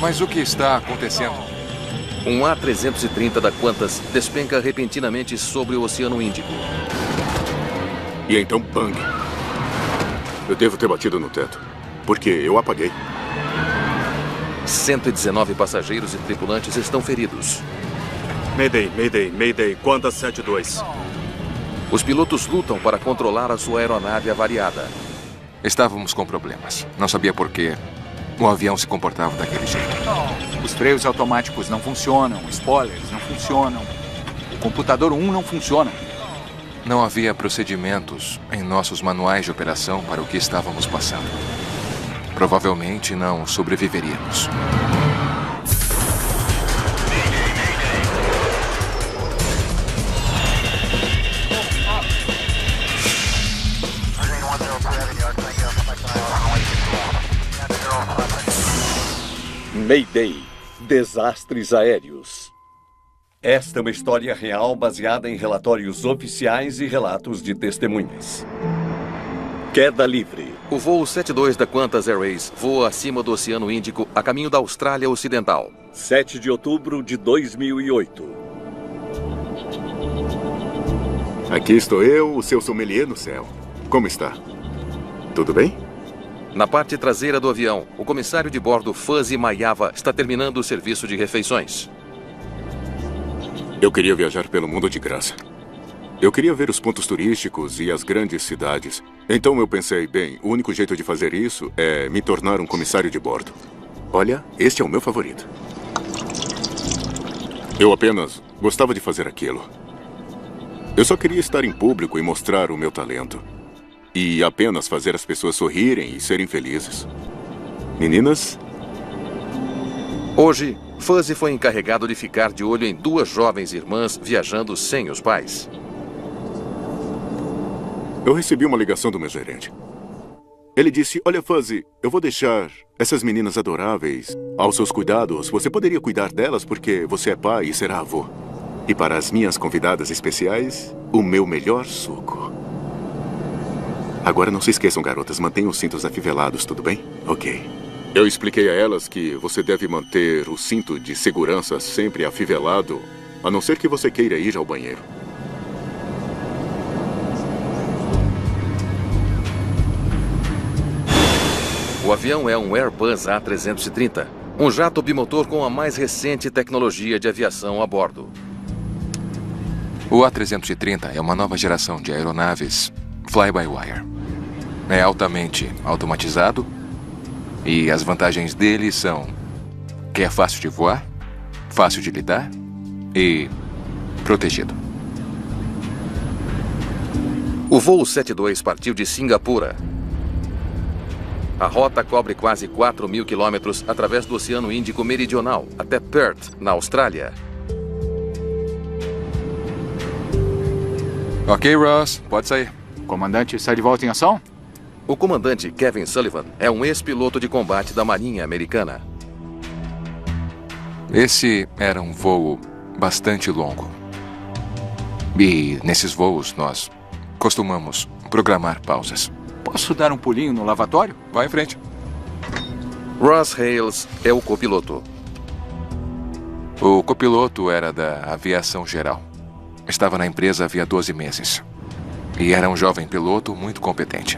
Mas o que está acontecendo? Um A330 da Qantas despenca repentinamente sobre o Oceano Índico. E então, bang. Eu devo ter batido no teto, porque eu apaguei. 119 passageiros e tripulantes estão feridos. Mayday, Qantas 72. Os pilotos lutam para controlar a sua aeronave avariada. Estávamos com problemas. Não sabia por quê. O avião se comportava daquele jeito. Os freios automáticos não funcionam, spoilers não funcionam. O computador 1 não funciona. Não havia procedimentos em nossos manuais de operação para o que estávamos passando. Provavelmente não sobreviveríamos. Mayday. Desastres aéreos. Esta é uma história real baseada em relatórios oficiais e relatos de testemunhas. Queda livre. O voo 72 da Qantas Airways voa acima do Oceano Índico a caminho da Austrália Ocidental. 7 de outubro de 2008. Aqui estou eu, o seu sommelier no céu. Como está? Tudo bem? Na parte traseira do avião, o comissário de bordo Fuzzy Mayava está terminando o serviço de refeições. Eu queria viajar pelo mundo de graça. Eu queria ver os pontos turísticos e as grandes cidades. Então eu pensei, bem, o único jeito de fazer isso é me tornar um comissário de bordo. Olha, este é o meu favorito. Eu apenas gostava de fazer aquilo. Eu só queria estar em público e mostrar o meu talento. E apenas fazer as pessoas sorrirem e serem felizes. Meninas? Hoje, Fuzzy foi encarregado de ficar de olho em duas jovens irmãs viajando sem os pais. Eu recebi uma ligação do meu gerente. Ele disse, olha Fuzzy, eu vou deixar essas meninas adoráveis aos seus cuidados. Você poderia cuidar delas porque você é pai e será avô. E para as minhas convidadas especiais, o meu melhor suco. Agora não se esqueçam, garotas, mantenham os cintos afivelados, tudo bem? Ok. Eu expliquei a elas que você deve manter o cinto de segurança sempre afivelado, a não ser que você queira ir ao banheiro. O avião é um Airbus A330, um jato bimotor com a mais recente tecnologia de aviação a bordo. O A330 é uma nova geração de aeronaves fly-by-wire. É altamente automatizado e as vantagens dele são que é fácil de voar, fácil de lidar e protegido. O voo 72 partiu de Singapura. A rota cobre quase 4.000 quilômetros através do Oceano Índico Meridional até Perth, na Austrália. Ok, Ross, pode sair. Comandante, sai de volta em ação? O comandante Kevin Sullivan é um ex-piloto de combate da Marinha Americana. Esse era um voo bastante longo. E nesses voos nós costumamos programar pausas. Posso dar um pulinho no lavatório? Vai em frente. Ross Hales é o copiloto. O copiloto era da aviação geral. Estava na empresa havia 12 meses. E era um jovem piloto muito competente.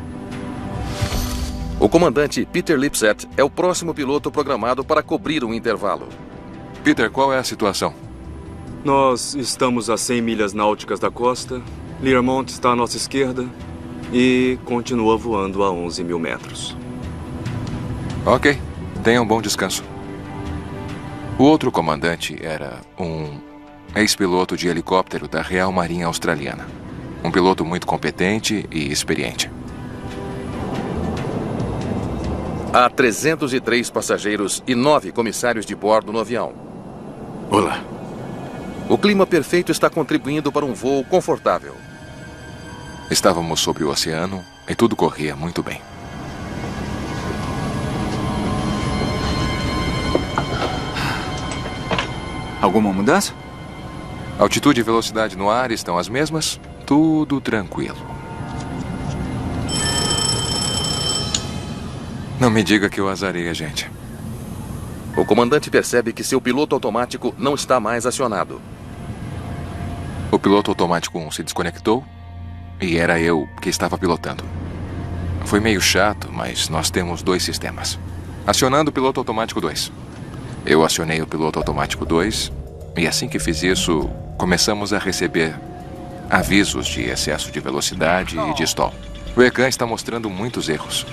O comandante Peter Lipset é o próximo piloto programado para cobrir um intervalo. Peter, qual é a situação? Nós estamos a 100 milhas náuticas da costa. Learmont está à nossa esquerda e continua voando a 11 mil metros. Ok. Tenha um bom descanso. O outro comandante era um ex-piloto de helicóptero da Real Marinha Australiana. Um piloto muito competente e experiente. Há 303 passageiros e 9 comissários de bordo no avião. Olá. O clima perfeito está contribuindo para um voo confortável. Estávamos sobre o oceano e tudo corria muito bem. Alguma mudança? Altitude e velocidade no ar estão as mesmas. Tudo tranquilo. Não me diga que eu azarei a gente. O comandante percebe que seu piloto automático não está mais acionado. O piloto automático 1 se desconectou e era eu que estava pilotando. Foi meio chato, mas nós temos 2 sistemas. Acionando o piloto automático 2. Eu acionei o piloto automático 2 e assim que fiz isso, começamos a receber avisos de excesso de velocidade e de stall. O ECAN está mostrando muitos erros.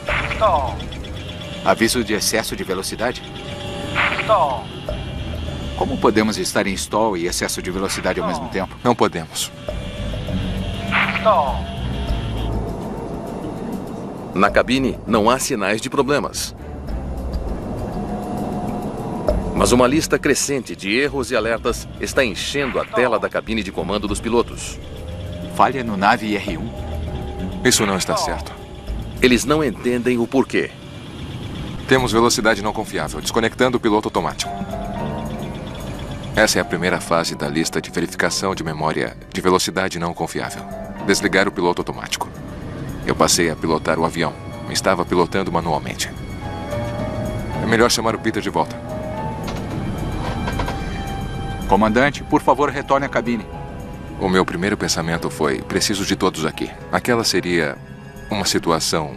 Aviso de excesso de velocidade? Como podemos estar em stall e excesso de velocidade ao mesmo tempo? Não podemos. Na cabine, não há sinais de problemas. Mas uma lista crescente de erros e alertas está enchendo a tela da cabine de comando dos pilotos. Falha no nave IR-1. Isso não está certo. Eles não entendem o porquê. Temos velocidade não confiável, desconectando o piloto automático. Essa é a primeira fase da lista de verificação de memória de velocidade não confiável. Desligar o piloto automático. Eu passei a pilotar o avião. Estava pilotando manualmente. É melhor chamar o Peter de volta. Comandante, por favor, retorne à cabine. O meu primeiro pensamento foi: preciso de todos aqui. Aquela seria uma situação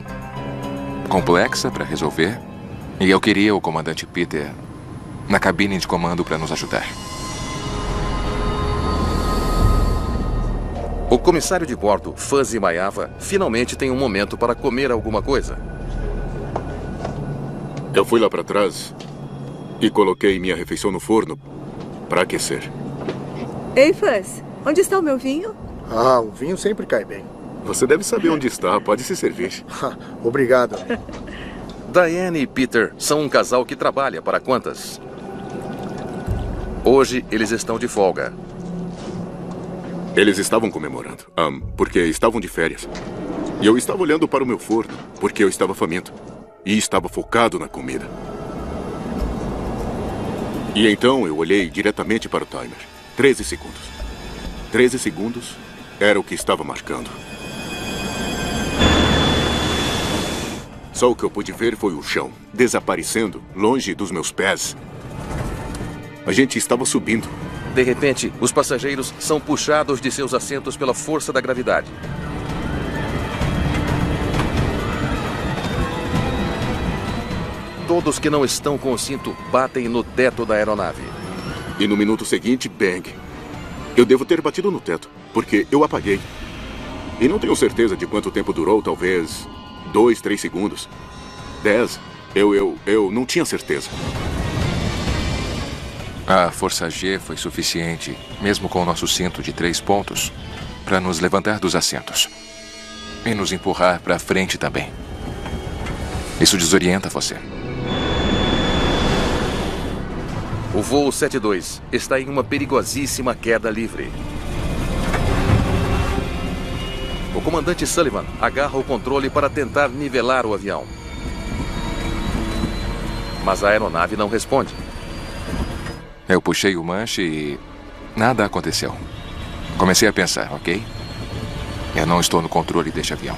complexa para resolver. E eu queria o comandante Peter na cabine de comando para nos ajudar. O comissário de bordo, Fuzzy Maiava, finalmente tem um momento para comer alguma coisa. Eu fui lá para trás e coloquei minha refeição no forno para aquecer. Ei, Fuzz, onde está o meu vinho? Ah, o vinho sempre cai bem. Você deve saber onde está, pode se servir. Obrigado. Diane e Peter são um casal que trabalha para Qantas. Hoje, eles estão de folga. Eles estavam comemorando, porque estavam de férias. E eu estava olhando para o meu forno, porque eu estava faminto. E estava focado na comida. E então eu olhei diretamente para o timer. 13 segundos. 13 segundos era o que estava marcando. Só o que eu pude ver foi o chão, desaparecendo, longe dos meus pés. A gente estava subindo. De repente, os passageiros são puxados de seus assentos pela força da gravidade. Todos que não estão com o cinto batem no teto da aeronave. E no minuto seguinte, bang. Eu devo ter batido no teto, porque eu apaguei. E não tenho certeza de quanto tempo durou, talvez 2, 3 segundos. 10. Eu não tinha certeza. A força G foi suficiente, mesmo com o nosso cinto de 3 pontos, para nos levantar dos assentos. E nos empurrar para frente também. Isso desorienta você. O voo 72 está em uma perigosíssima queda livre. O comandante Sullivan agarra o controle para tentar nivelar o avião. Mas a aeronave não responde. Eu puxei o manche e nada aconteceu. Comecei a pensar, ok? Eu não estou no controle deste avião.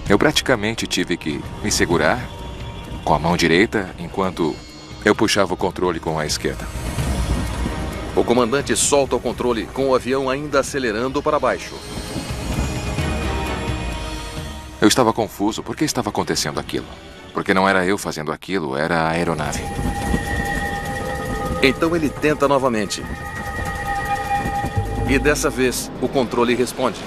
Eu praticamente tive que me segurar com a mão direita enquanto eu puxava o controle com a esquerda. O comandante solta o controle com o avião ainda acelerando para baixo. Eu estava confuso. Por que estava acontecendo aquilo? Porque não era eu fazendo aquilo, era a aeronave. Então ele tenta novamente. E dessa vez, o controle responde.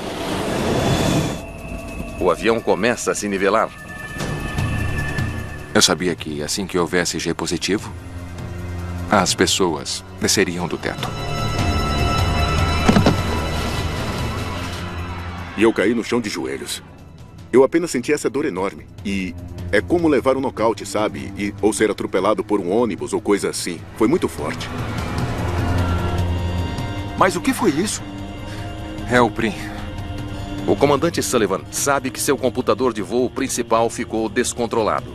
O avião começa a se nivelar. Eu sabia que assim que houvesse G positivo, as pessoas desceriam do teto. E eu caí no chão de joelhos. Eu apenas senti essa dor enorme. E é como levar um nocaute, sabe? Ou ser atropelado por um ônibus ou coisa assim. Foi muito forte. Mas o que foi isso? É o PRIM. O comandante Sullivan sabe que seu computador de voo principal ficou descontrolado.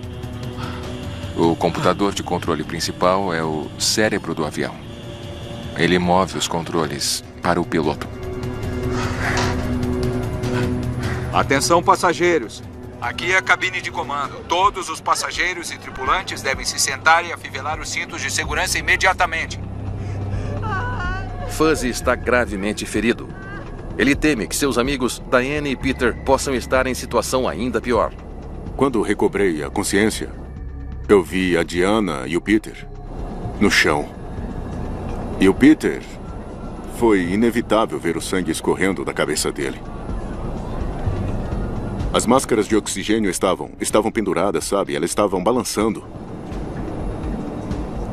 O computador de controle principal é o cérebro do avião. Ele move os controles para o piloto. Atenção, passageiros. aqui é a cabine de comando. Todos os passageiros e tripulantes devem se sentar e afivelar os cintos de segurança imediatamente. Fuzzy está gravemente ferido. Ele teme que seus amigos Diane e Peter possam estar em situação ainda pior. Quando recobrei a consciência, eu vi a Diana e o Peter no chão. E o Peter, foi inevitável ver o sangue escorrendo da cabeça dele. As máscaras de oxigênio estavam penduradas, sabe? Elas estavam balançando.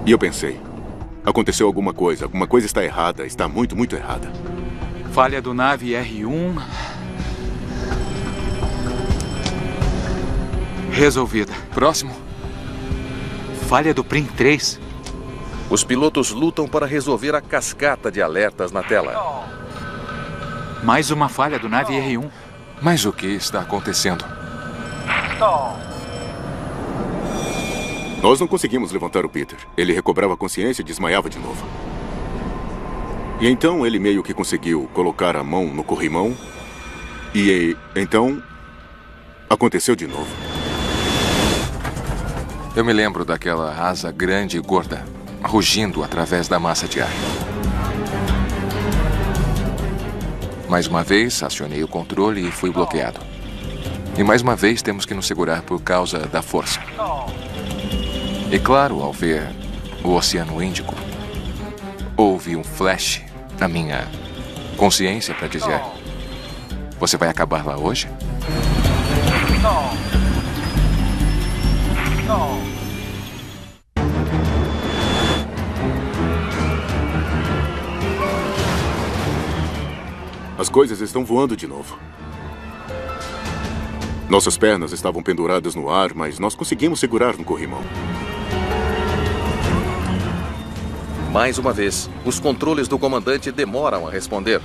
E eu pensei, aconteceu alguma coisa está errada, está muito, muito errada. Falha do nave R1. Resolvida. Próximo. Falha do Prim 3. Os pilotos lutam para resolver a cascata de alertas na tela. Mais uma falha do nave R1. Mas o que está acontecendo? Nós não conseguimos levantar o Peter. Ele recobrava a consciência e desmaiava de novo. E então ele meio que conseguiu colocar a mão no corrimão. E então aconteceu de novo. Eu me lembro daquela asa grande e gorda, rugindo através da massa de ar. Mais uma vez, acionei o controle e fui bloqueado. E mais uma vez, temos que nos segurar por causa da força. E claro, ao ver o Oceano Índico, houve um flash na minha consciência para dizer: você vai acabar lá hoje? As coisas estão voando de novo. Nossas pernas estavam penduradas no ar, mas nós conseguimos segurar no corrimão. Mais uma vez, os controles do comandante demoram a responder.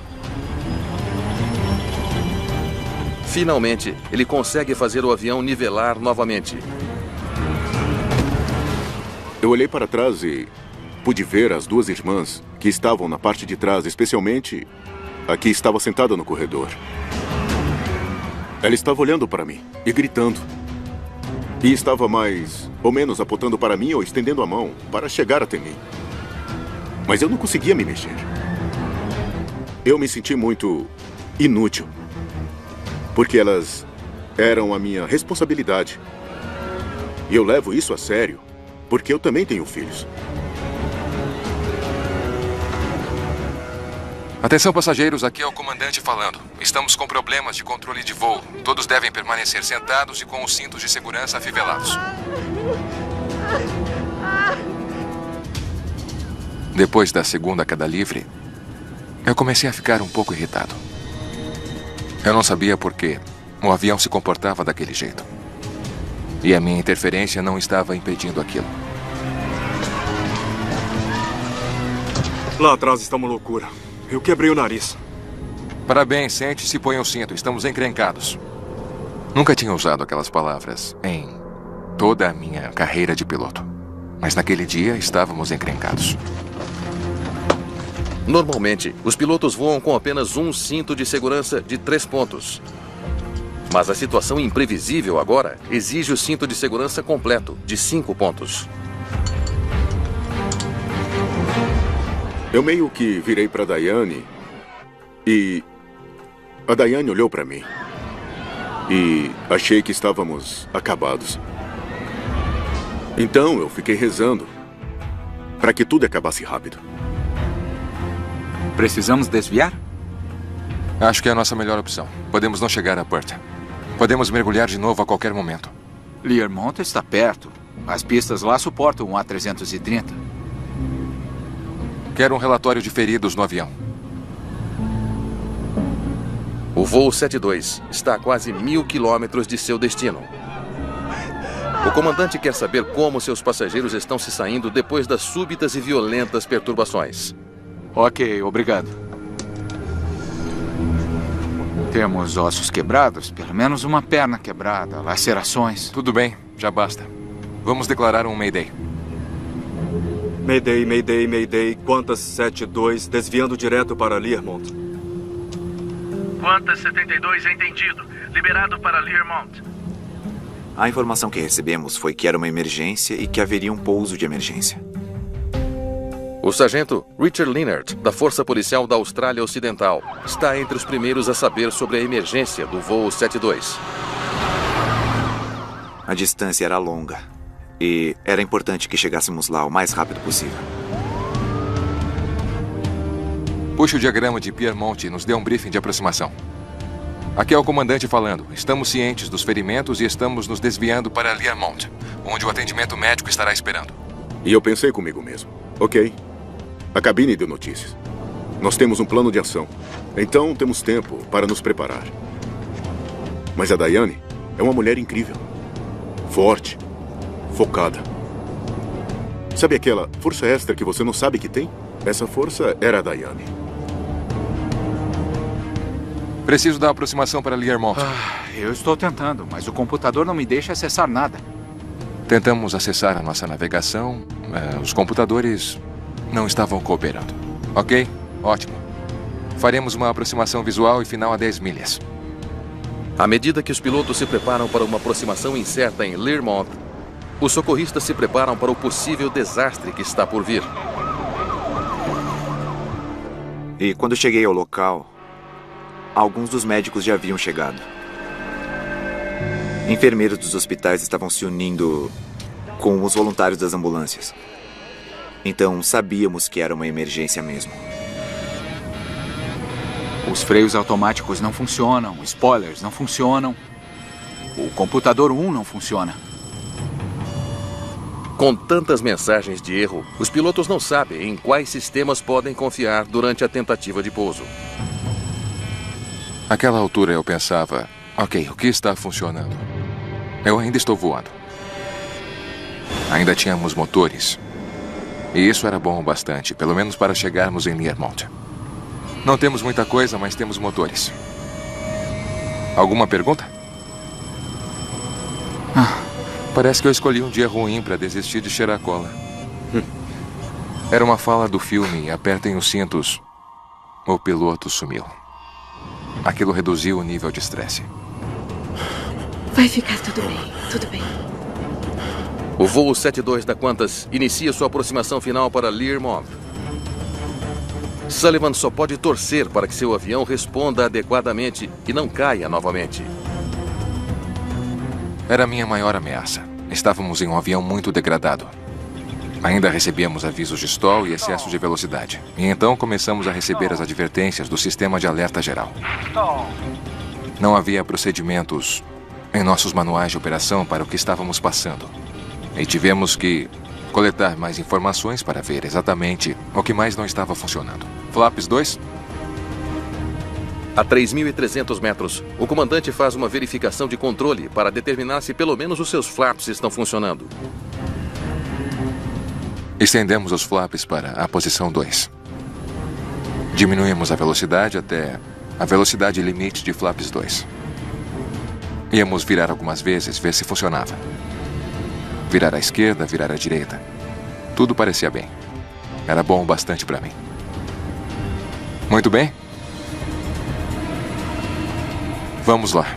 Finalmente, ele consegue fazer o avião nivelar novamente. Eu olhei para trás e pude ver as duas irmãs que estavam na parte de trás, especialmente a que estava sentada no corredor. Ela estava olhando para mim e gritando. E estava mais ou menos apontando para mim ou estendendo a mão para chegar até mim. Mas eu não conseguia me mexer. Eu me senti muito inútil. Porque elas eram a minha responsabilidade. E eu levo isso a sério, porque eu também tenho filhos. Atenção, passageiros, aqui é o comandante falando. Estamos com problemas de controle de voo. Todos devem permanecer sentados e com os cintos de segurança afivelados. Depois da segunda queda livre, eu comecei a ficar um pouco irritado. Eu não sabia por que o avião se comportava daquele jeito. E a minha interferência não estava impedindo aquilo. Lá atrás está uma loucura. Eu quebrei o nariz. Parabéns, sente-se e ponha o cinto. Estamos encrencados. Nunca tinha usado aquelas palavras em toda a minha carreira de piloto. Mas naquele dia estávamos encrencados. Normalmente, os pilotos voam com apenas um cinto de segurança de 3 pontos. Mas a situação imprevisível agora exige o cinto de segurança completo, de 5 pontos. Eu meio que virei para Diane e a Diane olhou para mim. E achei que estávamos acabados. Então eu fiquei rezando para que tudo acabasse rápido. Precisamos desviar? Acho que é a nossa melhor opção. Podemos não chegar a Perth. Podemos mergulhar de novo a qualquer momento. Learmonth está perto. As pistas lá suportam um A330. Quero um relatório de feridos no avião. O voo 72 está a quase 1000 quilômetros de seu destino. O comandante quer saber como seus passageiros estão se saindo depois das súbitas e violentas perturbações. Ok, obrigado. Temos ossos quebrados, pelo menos uma perna quebrada, lacerações. Tudo bem, já basta. Vamos declarar um Mayday. Mayday, Mayday, Mayday. Qantas 72, desviando direto para Learmonth. Qantas 72, entendido. Liberado para Learmonth. A informação que recebemos foi que era uma emergência e que haveria um pouso de emergência. O sargento Richard Leonard, da Força Policial da Austrália Ocidental, está entre os primeiros a saber sobre a emergência do voo 72. A distância era longa e era importante que chegássemos lá o mais rápido possível. Puxe o diagrama de Piermont e nos dê um briefing de aproximação. Aqui é o comandante falando. Estamos cientes dos ferimentos e estamos nos desviando para Learmont, onde o atendimento médico estará esperando. E eu pensei comigo mesmo. Ok. A cabine deu notícias. Nós temos um plano de ação. Então temos tempo para nos preparar. Mas a Diane é uma mulher incrível. Forte. Focada. Sabe aquela força extra que você não sabe que tem? Essa força era a Diane. Preciso da aproximação para Learmont. Eu estou tentando, mas o computador não me deixa acessar nada. Tentamos acessar a nossa navegação. Os computadores não estavam cooperando. Ok? Ótimo. Faremos uma aproximação visual e final a 10 milhas. À medida que os pilotos se preparam para uma aproximação incerta em Learmont, os socorristas se preparam para o possível desastre que está por vir. E quando cheguei ao local, alguns dos médicos já haviam chegado. Enfermeiros dos hospitais estavam se unindo com os voluntários das ambulâncias. Então sabíamos que era uma emergência mesmo. Os freios automáticos não funcionam, spoilers não funcionam. O computador 1 não funciona. Com tantas mensagens de erro, os pilotos não sabem em quais sistemas podem confiar durante a tentativa de pouso. Naquela altura eu pensava, ok, o que está funcionando? Eu ainda estou voando. Ainda tínhamos motores. E isso era bom o bastante, pelo menos para chegarmos em Learmont. Não temos muita coisa, mas temos motores. Alguma pergunta? Parece que eu escolhi um dia ruim para desistir de cheirar cola. Era uma fala do filme Apertem os cintos. O piloto sumiu. Aquilo reduziu o nível de estresse. Vai ficar tudo bem, tudo bem. O voo 72 da Qantas inicia sua aproximação final para Learmont. Sullivan só pode torcer para que seu avião responda adequadamente e não caia novamente. Era a minha maior ameaça. Estávamos em um avião muito degradado. Ainda recebíamos avisos de stall e excesso de velocidade. E então começamos a receber as advertências do sistema de alerta geral. Não havia procedimentos em nossos manuais de operação para o que estávamos passando. E tivemos que coletar mais informações para ver exatamente o que mais não estava funcionando. Flaps 2? A 3.300 metros, o comandante faz uma verificação de controle para determinar se pelo menos os seus flaps estão funcionando. Estendemos os flaps para a posição 2. Diminuímos a velocidade até a velocidade limite de flaps 2. Íamos virar algumas vezes, ver se funcionava. Virar à esquerda, virar à direita. Tudo parecia bem. Era bom o bastante para mim. Muito bem. Vamos lá.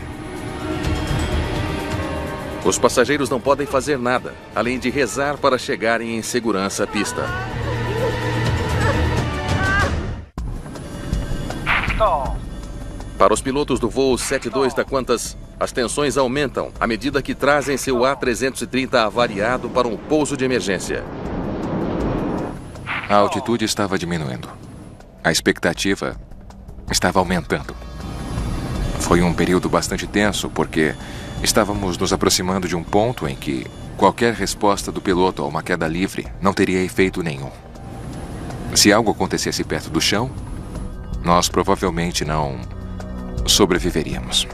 Os passageiros não podem fazer nada, além de rezar para chegarem em segurança à pista. Para os pilotos do voo 72 da Qantas, as tensões aumentam à medida que trazem seu A330 avariado para um pouso de emergência. A altitude estava diminuindo. A expectativa estava aumentando. Foi um período bastante tenso porque estávamos nos aproximando de um ponto em que qualquer resposta do piloto a uma queda livre não teria efeito nenhum. Se algo acontecesse perto do chão, nós provavelmente não sobreviveríamos.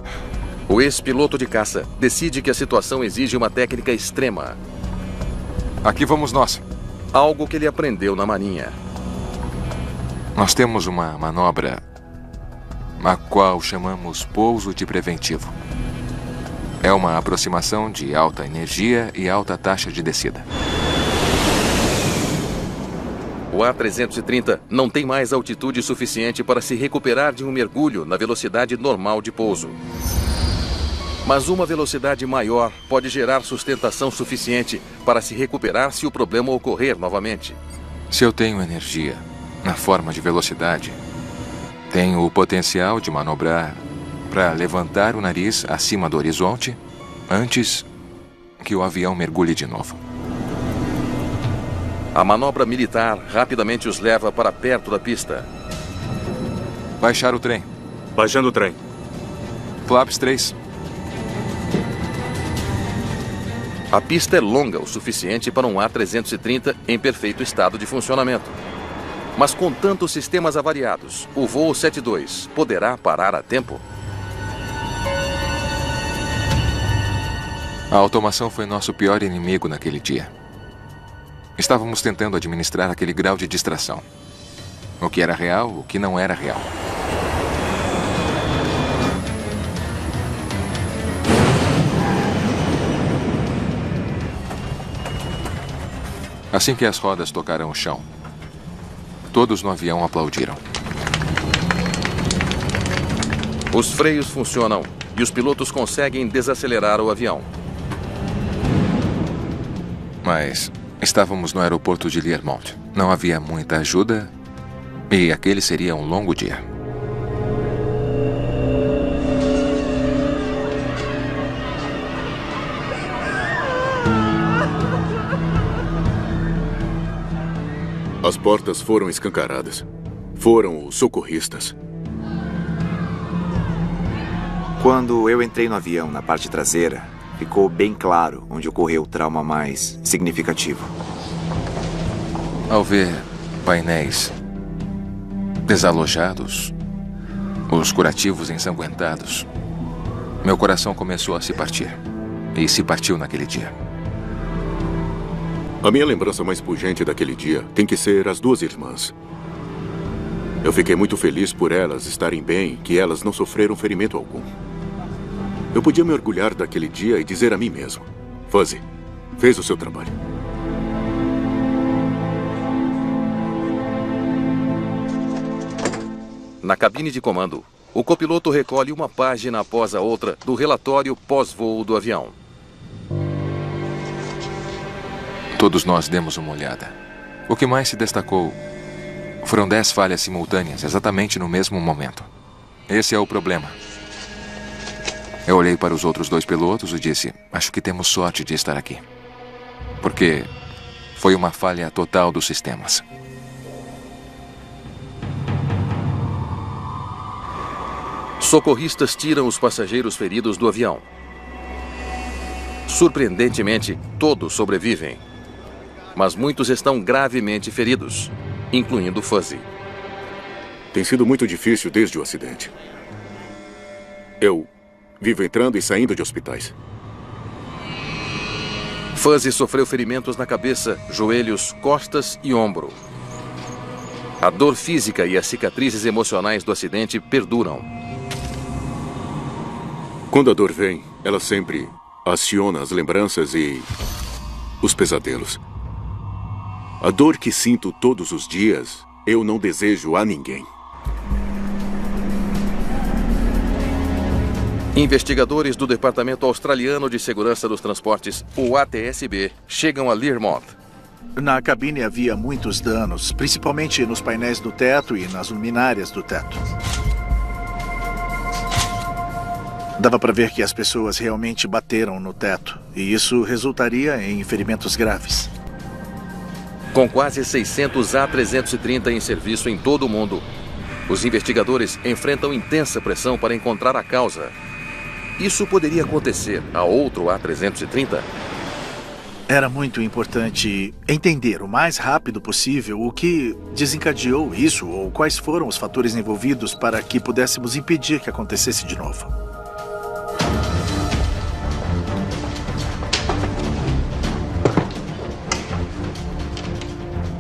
O ex-piloto de caça decide que a situação exige uma técnica extrema. Aqui vamos nós. Algo que ele aprendeu na Marinha. Nós temos uma manobra a qual chamamos pouso de preventivo. É uma aproximação de alta energia e alta taxa de descida. O A330 não tem mais altitude suficiente para se recuperar de um mergulho na velocidade normal de pouso. Mas uma velocidade maior pode gerar sustentação suficiente para se recuperar se o problema ocorrer novamente. Se eu tenho energia na forma de velocidade, tenho o potencial de manobrar para levantar o nariz acima do horizonte antes que o avião mergulhe de novo. A manobra militar rapidamente os leva para perto da pista. Baixar o trem. Baixando o trem. Flaps 3. A pista é longa o suficiente para um A330 em perfeito estado de funcionamento. Mas com tantos sistemas avariados, o voo 72 poderá parar a tempo? A automação foi nosso pior inimigo naquele dia. Estávamos tentando administrar aquele grau de distração. O que era real, o que não era real. Assim que as rodas tocaram o chão, todos no avião aplaudiram. Os freios funcionam e os pilotos conseguem desacelerar o avião. Mas estávamos no aeroporto de Learmonth. Não havia muita ajuda e aquele seria um longo dia. As portas foram escancaradas. Foram os socorristas. Quando eu entrei no avião na parte traseira, ficou bem claro onde ocorreu o trauma mais significativo. Ao ver painéis desalojados, os curativos ensanguentados, meu coração começou a se partir. E se partiu naquele dia. A minha lembrança mais pungente daquele dia tem que ser as duas irmãs. Eu fiquei muito feliz por elas estarem bem, que elas não sofreram ferimento algum. Eu podia me orgulhar daquele dia e dizer a mim mesmo: Fuzzy, fez o seu trabalho. Na cabine de comando, o copiloto recolhe uma página após a outra do relatório pós-voo do avião. Todos nós demos uma olhada. O que mais se destacou foram 10 falhas simultâneas, exatamente no mesmo momento. Esse é o problema. Eu olhei para os outros 2 pilotos e disse: acho que temos sorte de estar aqui. Porque foi uma falha total dos sistemas. Socorristas tiram os passageiros feridos do avião. Surpreendentemente, todos sobrevivem. Mas muitos estão gravemente feridos, incluindo Fuzzy. Tem sido muito difícil desde o acidente. Eu vivo entrando e saindo de hospitais. Fuzzy sofreu ferimentos na cabeça, joelhos, costas e ombro. A dor física e as cicatrizes emocionais do acidente perduram. Quando a dor vem, ela sempre aciona as lembranças e os pesadelos. A dor que sinto todos os dias, eu não desejo a ninguém. Investigadores do Departamento Australiano de Segurança dos Transportes, o ATSB, chegam a Learmonth. Na cabine havia muitos danos, principalmente nos painéis do teto e nas luminárias do teto. Dava para ver que as pessoas realmente bateram no teto, e isso resultaria em ferimentos graves. Com quase 600 A330 em serviço em todo o mundo, os investigadores enfrentam intensa pressão para encontrar a causa. Isso poderia acontecer a outro A330? Era muito importante entender o mais rápido possível o que desencadeou isso ou quais foram os fatores envolvidos para que pudéssemos impedir que acontecesse de novo.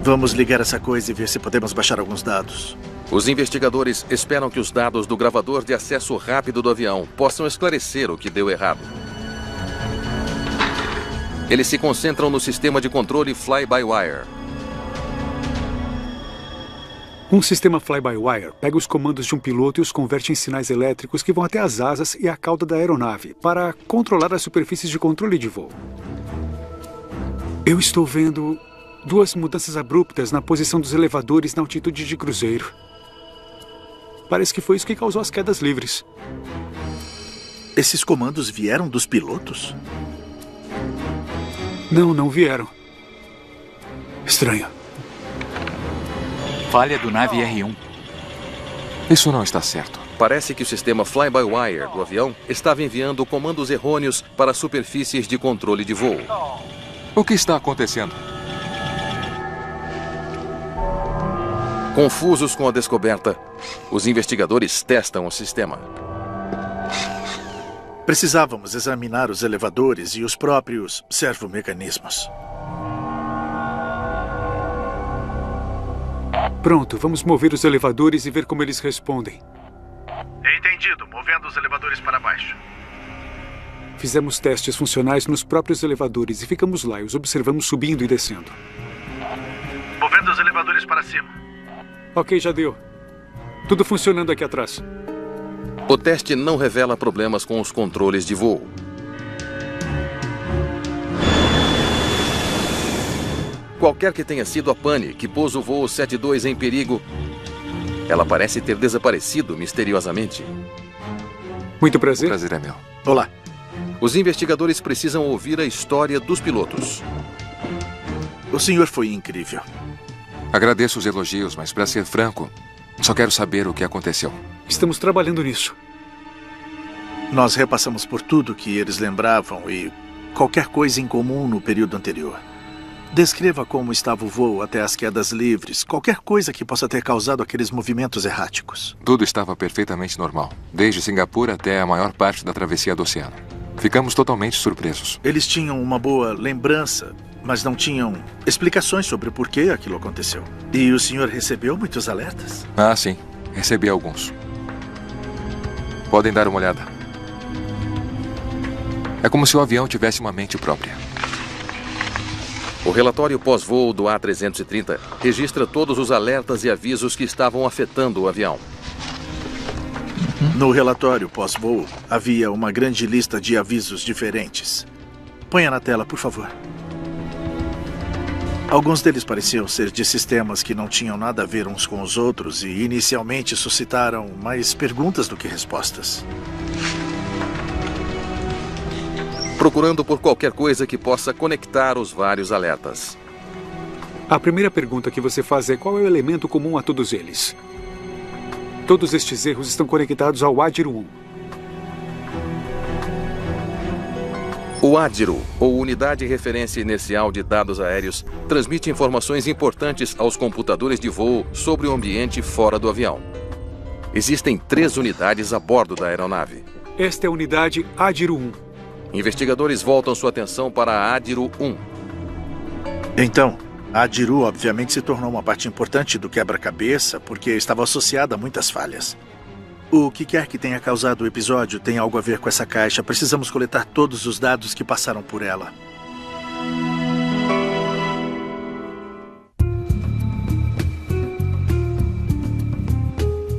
Vamos ligar essa coisa e ver se podemos baixar alguns dados. Os investigadores esperam que os dados do gravador de acesso rápido do avião possam esclarecer o que deu errado. Eles se concentram no sistema de controle fly-by-wire. Um sistema fly-by-wire pega os comandos de um piloto e os converte em sinais elétricos que vão até as asas e a cauda da aeronave para controlar as superfícies de controle de voo. Eu estou vendo 2 mudanças abruptas na posição dos elevadores na altitude de cruzeiro. Parece que foi isso que causou as quedas livres. Esses comandos vieram dos pilotos? Não vieram. Estranho. Falha do nave R1. Isso não está certo. Parece que o sistema fly-by-wire do avião estava enviando comandos errôneos para superfícies de controle de voo. O que está acontecendo? Confusos com a descoberta, os investigadores testam o sistema. Precisávamos examinar os elevadores e os próprios servomecanismos. Pronto, vamos mover os elevadores e ver como eles respondem. Entendido. Movendo os elevadores para baixo. Fizemos testes funcionais nos próprios elevadores e ficamos lá e os observamos subindo e descendo. Movendo os elevadores para cima. Ok, já deu. Tudo funcionando aqui atrás. O teste não revela problemas com os controles de voo. Qualquer que tenha sido a pane que pôs o voo 72 em perigo, ela parece ter desaparecido misteriosamente. Muito prazer. O prazer é meu. Olá. Os investigadores precisam ouvir a história dos pilotos. O senhor foi incrível. Agradeço os elogios, mas para ser franco, só quero saber o que aconteceu. Estamos trabalhando nisso. Nós repassamos por tudo que eles lembravam e qualquer coisa em comum no período anterior. Descreva como estava o voo até as quedas livres, qualquer coisa que possa ter causado aqueles movimentos erráticos. Tudo estava perfeitamente normal, desde Singapura até a maior parte da travessia do oceano. Ficamos totalmente surpresos. Eles tinham uma boa lembrança, mas não tinham explicações sobre por que aquilo aconteceu. E o senhor recebeu muitos alertas? Ah, sim. Recebi alguns. Podem dar uma olhada. É como se o avião tivesse uma mente própria. O relatório pós-voo do A330 registra todos os alertas e avisos que estavam afetando o avião. No relatório pós-voo, havia uma grande lista de avisos diferentes. Ponha na tela, por favor. Alguns deles pareciam ser de sistemas que não tinham nada a ver uns com os outros e inicialmente suscitaram mais perguntas do que respostas. Procurando por qualquer coisa que possa conectar os vários alertas. A primeira pergunta que você faz é qual é o elemento comum a todos eles. Todos estes erros estão conectados ao ADIRO 1. O ADIRO, ou Unidade de Referência Inercial de Dados Aéreos, transmite informações importantes aos computadores de voo sobre o ambiente fora do avião. Existem 3 unidades a bordo da aeronave. Esta é a unidade ADIRO 1. Investigadores voltam sua atenção para a ADIRO 1. Então, a ADIRO obviamente se tornou uma parte importante do quebra-cabeça porque estava associada a muitas falhas. O que quer que tenha causado o episódio tem algo a ver com essa caixa. Precisamos coletar todos os dados que passaram por ela.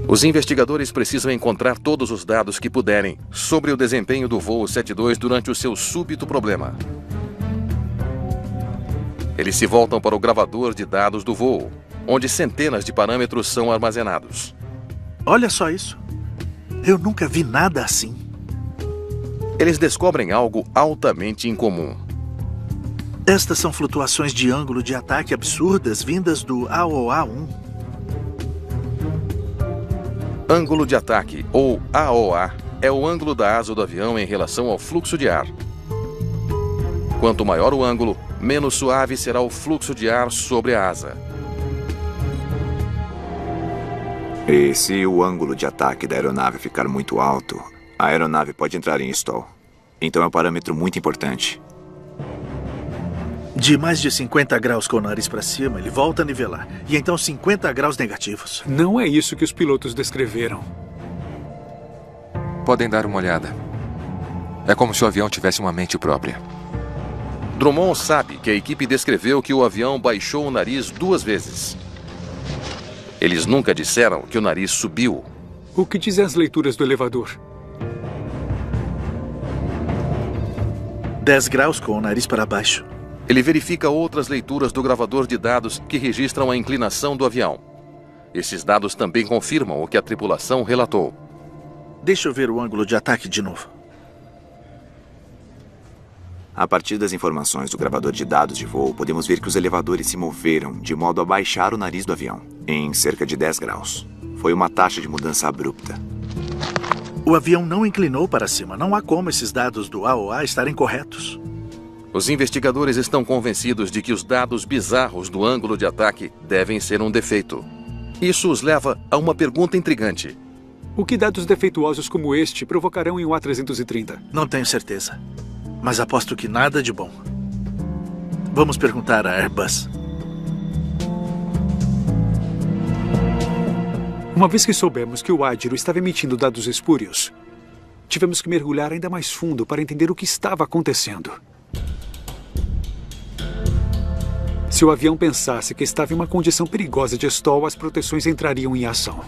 Os investigadores precisam encontrar todos os dados que puderem sobre o desempenho do voo 72 durante o seu súbito problema. Eles se voltam para o gravador de dados do voo, onde centenas de parâmetros são armazenados. Olha só isso. Eu nunca vi nada assim. Eles descobrem algo altamente incomum. Estas são flutuações de ângulo de ataque absurdas vindas do AOA-1. Ângulo de ataque, ou AOA, é o ângulo da asa do avião em relação ao fluxo de ar. Quanto maior o ângulo, menos suave será o fluxo de ar sobre a asa. E se o ângulo de ataque da aeronave ficar muito alto, a aeronave pode entrar em stall. Então é um parâmetro muito importante. De mais de 50 graus com o nariz para cima, ele volta a nivelar. E então 50 graus negativos. Não é isso que os pilotos descreveram. Podem dar uma olhada. É como se o avião tivesse uma mente própria. Drummond sabe que a equipe descreveu que o avião baixou o nariz 2 vezes. Eles nunca disseram que o nariz subiu. O que dizem as leituras do elevador? 10 graus com o nariz para baixo. Ele verifica outras leituras do gravador de dados que registram a inclinação do avião. Esses dados também confirmam o que a tripulação relatou. Deixa eu ver o ângulo de ataque de novo. A partir das informações do gravador de dados de voo, podemos ver que os elevadores se moveram de modo a baixar o nariz do avião, em cerca de 10 graus. Foi uma taxa de mudança abrupta. O avião não inclinou para cima. Não há como esses dados do AOA estarem corretos. Os investigadores estão convencidos de que os dados bizarros do ângulo de ataque devem ser um defeito. Isso os leva a uma pergunta intrigante. O que dados defeituosos como este provocarão em um A330? Não tenho certeza, mas aposto que nada de bom. Vamos perguntar à Airbus. Uma vez que soubemos que o Ágiro estava emitindo dados espúrios, tivemos que mergulhar ainda mais fundo para entender o que estava acontecendo. Se o avião pensasse que estava em uma condição perigosa de stall, as proteções entrariam em ação.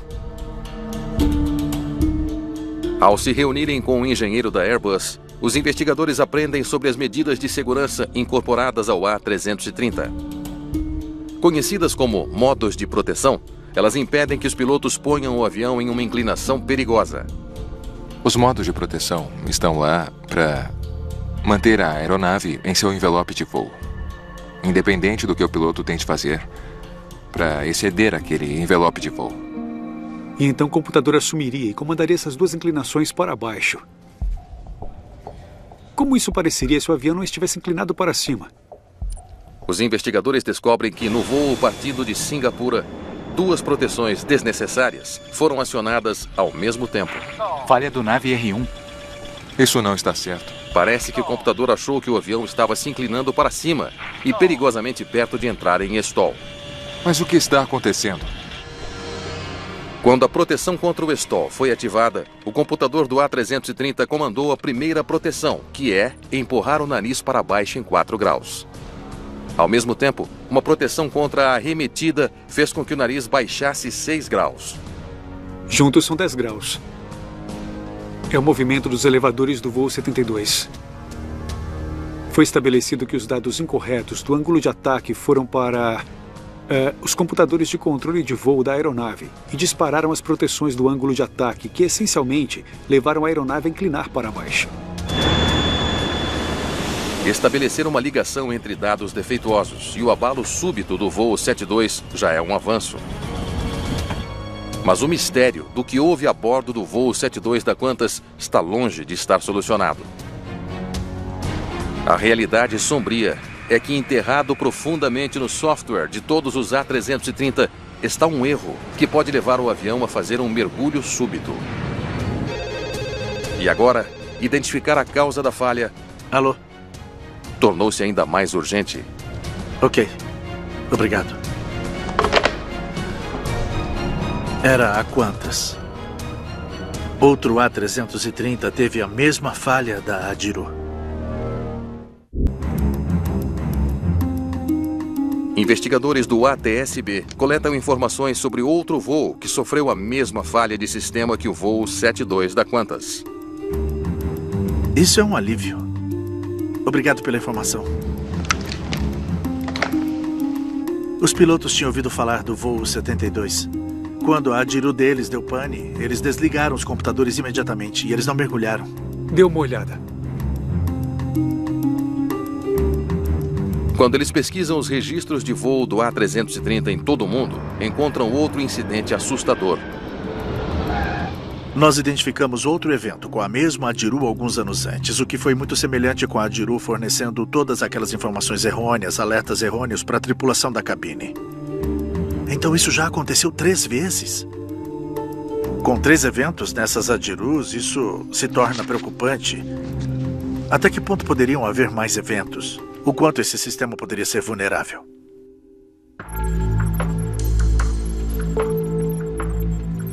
Ao se reunirem com o engenheiro da Airbus, os investigadores aprendem sobre as medidas de segurança incorporadas ao A330. Conhecidas como modos de proteção, elas impedem que os pilotos ponham o avião em uma inclinação perigosa. Os modos de proteção estão lá para manter a aeronave em seu envelope de voo, independente do que o piloto tente fazer para exceder aquele envelope de voo. E então o computador assumiria e comandaria essas duas inclinações para baixo. Como isso pareceria se o avião não estivesse inclinado para cima? Os investigadores descobrem que no voo partindo de Singapura, 2 proteções desnecessárias foram acionadas ao mesmo tempo. Falha do nave R1. Isso não está certo. Parece que o computador achou que o avião estava se inclinando para cima e perigosamente perto de entrar em stall. Mas o que está acontecendo? Quando a proteção contra o stall foi ativada, o computador do A330 comandou a primeira proteção, que é empurrar o nariz para baixo em 4 graus. Ao mesmo tempo, uma proteção contra a arremetida fez com que o nariz baixasse 6 graus. Juntos são 10 graus. É o movimento dos elevadores do voo 72. Foi estabelecido que os dados incorretos do ângulo de ataque foram para os computadores de controle de voo da aeronave e dispararam as proteções do ângulo de ataque, que essencialmente levaram a aeronave a inclinar para baixo. Estabelecer uma ligação entre dados defeituosos e o abalo súbito do voo 72 já é um avanço. Mas o mistério do que houve a bordo do voo 72 da Qantas está longe de estar solucionado. A realidade sombria é que enterrado profundamente no software de todos os A330 está um erro que pode levar o avião a fazer um mergulho súbito. E agora, identificar a causa da falha... Alô? Tornou-se ainda mais urgente. Ok. Obrigado. Era a Qantas. Outro A330 teve a mesma falha da Ágiro. Investigadores do ATSB coletam informações sobre outro voo que sofreu a mesma falha de sistema que o voo 72 da Qantas. Isso é um alívio. Obrigado pela informação. Os pilotos tinham ouvido falar do voo 72. Quando a Ágiro deles deu pane, eles desligaram os computadores imediatamente e eles não mergulharam. Dê uma olhada. Quando eles pesquisam os registros de voo do A330 em todo o mundo, encontram outro incidente assustador. Nós identificamos outro evento com a mesma Ágiro alguns anos antes, o que foi muito semelhante com a Ágiro fornecendo todas aquelas informações errôneas, alertas errôneos para a tripulação da cabine. Então isso já aconteceu 3 vezes. Com 3 eventos nessas Ágirus, isso se torna preocupante. Até que ponto poderiam haver mais eventos? O quanto esse sistema poderia ser vulnerável?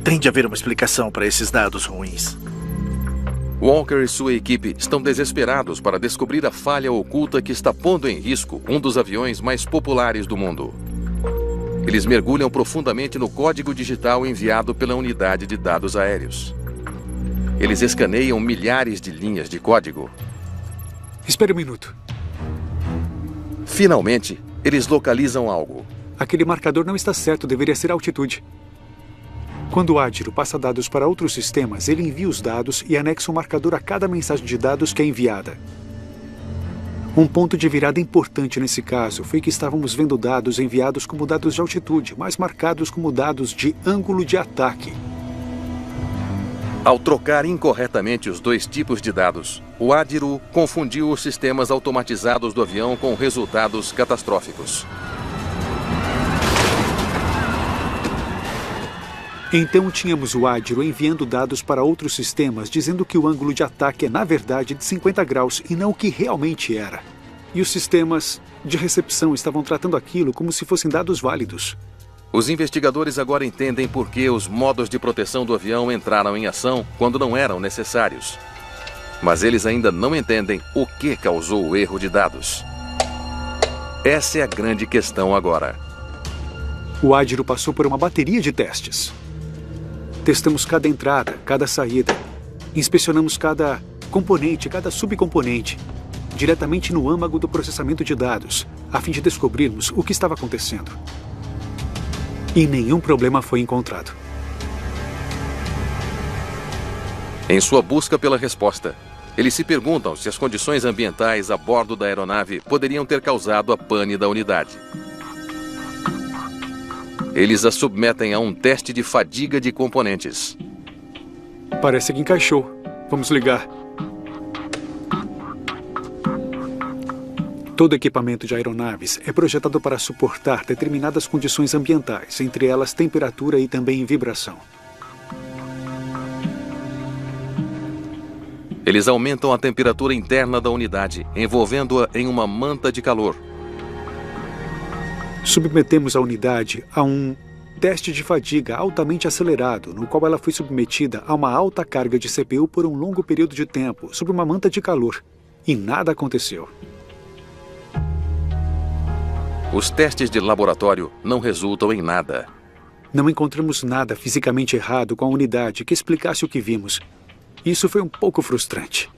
Tem de haver uma explicação para esses dados ruins. Walker e sua equipe estão desesperados para descobrir a falha oculta que está pondo em risco um dos aviões mais populares do mundo. Eles mergulham profundamente no código digital enviado pela unidade de dados aéreos. Eles escaneiam milhares de linhas de código. Espere um minuto. Finalmente, eles localizam algo. Aquele marcador não está certo, deveria ser a altitude. Quando o Ádiro passa dados para outros sistemas, ele envia os dados e anexa um marcador a cada mensagem de dados que é enviada. Um ponto de virada importante nesse caso foi que estávamos vendo dados enviados como dados de altitude, mas marcados como dados de ângulo de ataque. Ao trocar incorretamente os dois tipos de dados, o Ádiro confundiu os sistemas automatizados do avião com resultados catastróficos. Então tínhamos o Ádiro enviando dados para outros sistemas, dizendo que o ângulo de ataque é na verdade de 50 graus e não o que realmente era. E os sistemas de recepção estavam tratando aquilo como se fossem dados válidos. Os investigadores agora entendem por que os modos de proteção do avião entraram em ação quando não eram necessários. Mas eles ainda não entendem o que causou o erro de dados. Essa é a grande questão agora. O Ádiro passou por uma bateria de testes. Testamos cada entrada, cada saída. Inspecionamos cada componente, cada subcomponente, diretamente no âmago do processamento de dados, a fim de descobrirmos o que estava acontecendo. E nenhum problema foi encontrado. Em sua busca pela resposta, eles se perguntam se as condições ambientais a bordo da aeronave poderiam ter causado a pane da unidade. Eles a submetem a um teste de fadiga de componentes. Parece que encaixou. Vamos ligar. Todo equipamento de aeronaves é projetado para suportar determinadas condições ambientais, entre elas temperatura e também vibração. Eles aumentam a temperatura interna da unidade, envolvendo-a em uma manta de calor. Submetemos a unidade a um teste de fadiga altamente acelerado, no qual ela foi submetida a uma alta carga de CPU por um longo período de tempo, sob uma manta de calor. E nada aconteceu. Os testes de laboratório não resultam em nada. Não encontramos nada fisicamente errado com a unidade que explicasse o que vimos. Isso foi um pouco frustrante.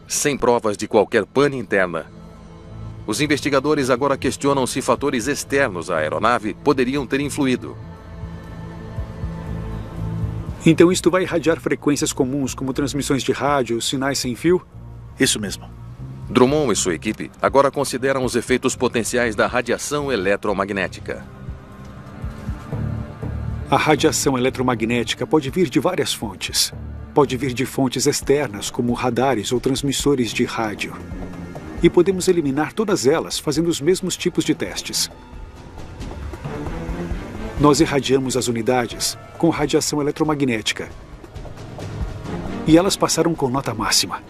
Sem provas de qualquer pane interna, os investigadores agora questionam se fatores externos à aeronave poderiam ter influído. Então isto vai irradiar frequências comuns, como transmissões de rádio, sinais sem fio? Isso mesmo. Drummond e sua equipe agora consideram os efeitos potenciais da radiação eletromagnética. A radiação eletromagnética pode vir de várias fontes. Pode vir de fontes externas, como radares ou transmissores de rádio. E podemos eliminar todas elas fazendo os mesmos tipos de testes. Nós irradiamos as unidades com radiação eletromagnética. E elas passaram com nota máxima.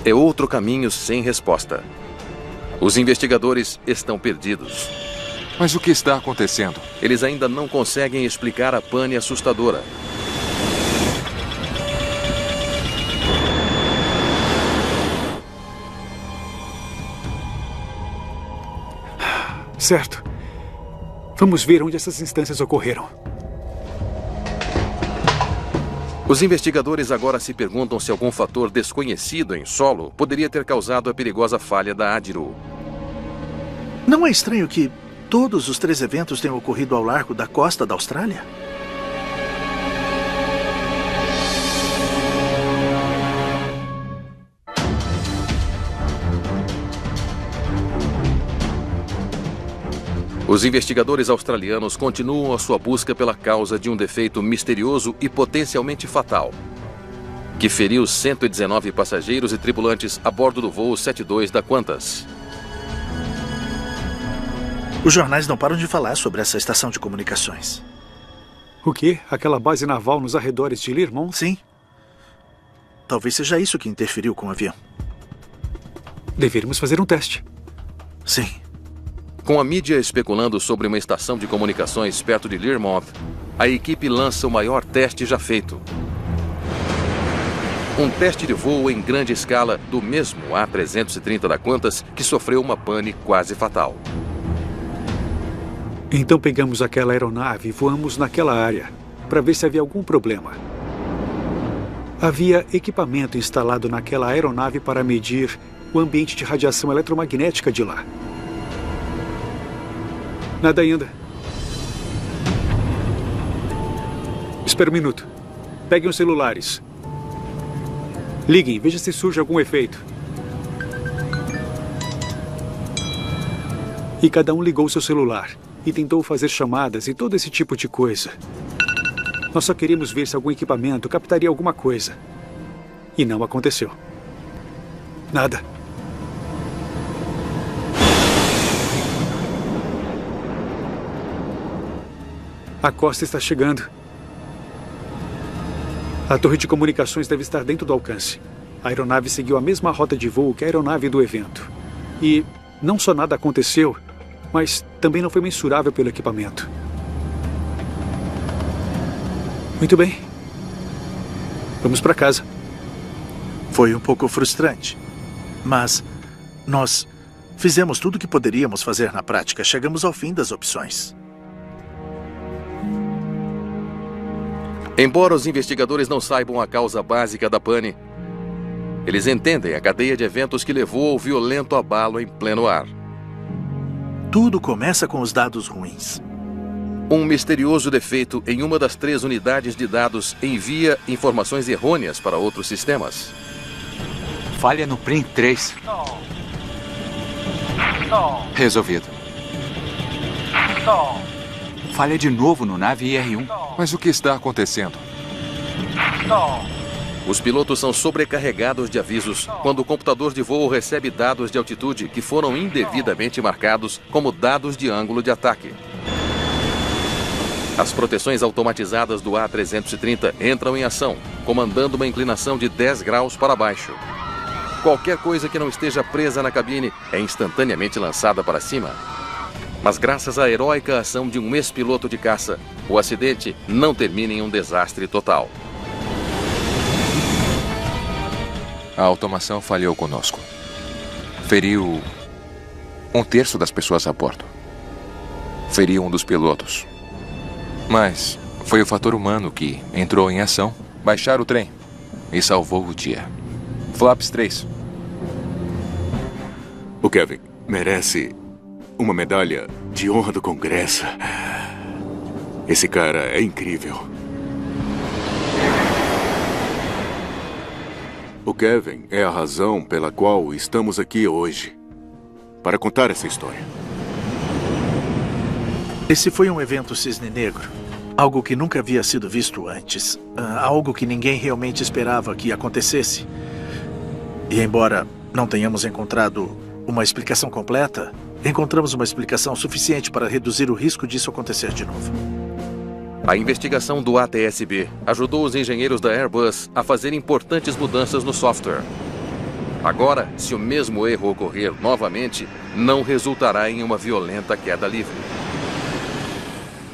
É outro caminho sem resposta. Os investigadores estão perdidos. Mas o que está acontecendo? Eles ainda não conseguem explicar a pane assustadora. Certo. Vamos ver onde essas instâncias ocorreram. Os investigadores agora se perguntam se algum fator desconhecido em solo poderia ter causado a perigosa falha da Ádiro. Não é estranho que todos os 3 eventos tenham ocorrido ao largo da costa da Austrália? Os investigadores australianos continuam a sua busca pela causa de um defeito misterioso e potencialmente fatal, que feriu 119 passageiros e tripulantes a bordo do voo 72 da Qantas. Os jornais não param de falar sobre essa estação de comunicações. O quê? Aquela base naval nos arredores de Learmonth? Sim. Talvez seja isso que interferiu com o avião. Deveríamos fazer um teste. Sim. Com a mídia especulando sobre uma estação de comunicações perto de Learmonth, a equipe lança o maior teste já feito. Um teste de voo em grande escala do mesmo A330 da Qantas que sofreu uma pane quase fatal. Então pegamos aquela aeronave e voamos naquela área para ver se havia algum problema. Havia equipamento instalado naquela aeronave para medir o ambiente de radiação eletromagnética de lá. Nada ainda. Espera um minuto. Peguem os celulares. Liguem, veja se surge algum efeito. E cada um ligou seu celular e tentou fazer chamadas e todo esse tipo de coisa. Nós só queríamos ver se algum equipamento captaria alguma coisa. E não aconteceu. Nada. A costa está chegando. A torre de comunicações deve estar dentro do alcance. A aeronave seguiu a mesma rota de voo que a aeronave do evento. E não só nada aconteceu, mas também não foi mensurável pelo equipamento. Muito bem. Vamos para casa. Foi um pouco frustrante, mas nós fizemos tudo o que poderíamos fazer na prática. Chegamos ao fim das opções. Embora os investigadores não saibam a causa básica da pane, eles entendem a cadeia de eventos que levou ao violento abalo em pleno ar. Tudo começa com os dados ruins. Um misterioso defeito em uma das 3 unidades de dados envia informações errôneas para outros sistemas. Falha no PRIM 3. Resolvido. Falha de novo no nave IR-1. Mas o que está acontecendo? Os pilotos são sobrecarregados de avisos quando o computador de voo recebe dados de altitude que foram indevidamente marcados como dados de ângulo de ataque. As proteções automatizadas do A330 entram em ação, comandando uma inclinação de 10 graus para baixo. Qualquer coisa que não esteja presa na cabine é instantaneamente lançada para cima. Mas graças à heróica ação de um ex-piloto de caça, o acidente não termina em um desastre total. A automação falhou conosco. Feriu 1/3 das pessoas a bordo. Feriu um dos pilotos. Mas foi o fator humano que entrou em ação, baixar o trem e salvou o dia. Flaps 3. O Kevin merece uma medalha de honra do Congresso. Esse cara é incrível. O Kevin é a razão pela qual estamos aqui hoje, para contar essa história. Esse foi um evento cisne negro. Algo que nunca havia sido visto antes. Algo que ninguém realmente esperava que acontecesse. E embora não tenhamos encontrado uma explicação completa, encontramos uma explicação suficiente para reduzir o risco disso acontecer de novo. A investigação do ATSB ajudou os engenheiros da Airbus a fazer importantes mudanças no software. Agora, se o mesmo erro ocorrer novamente, não resultará em uma violenta queda livre.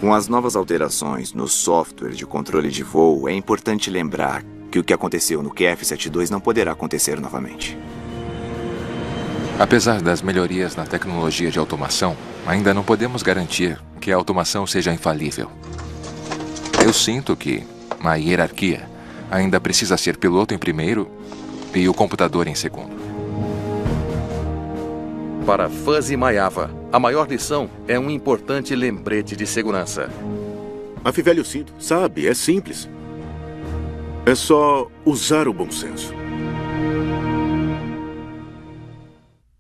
Com as novas alterações no software de controle de voo, é importante lembrar que o que aconteceu no QF-72 não poderá acontecer novamente. Apesar das melhorias na tecnologia de automação, ainda não podemos garantir que a automação seja infalível. Eu sinto que a hierarquia ainda precisa ser piloto em primeiro e o computador em segundo. Para Fuzzy Mayava, a maior lição é um importante lembrete de segurança. Afivele o cinto, sabe? É simples. É só usar o bom senso.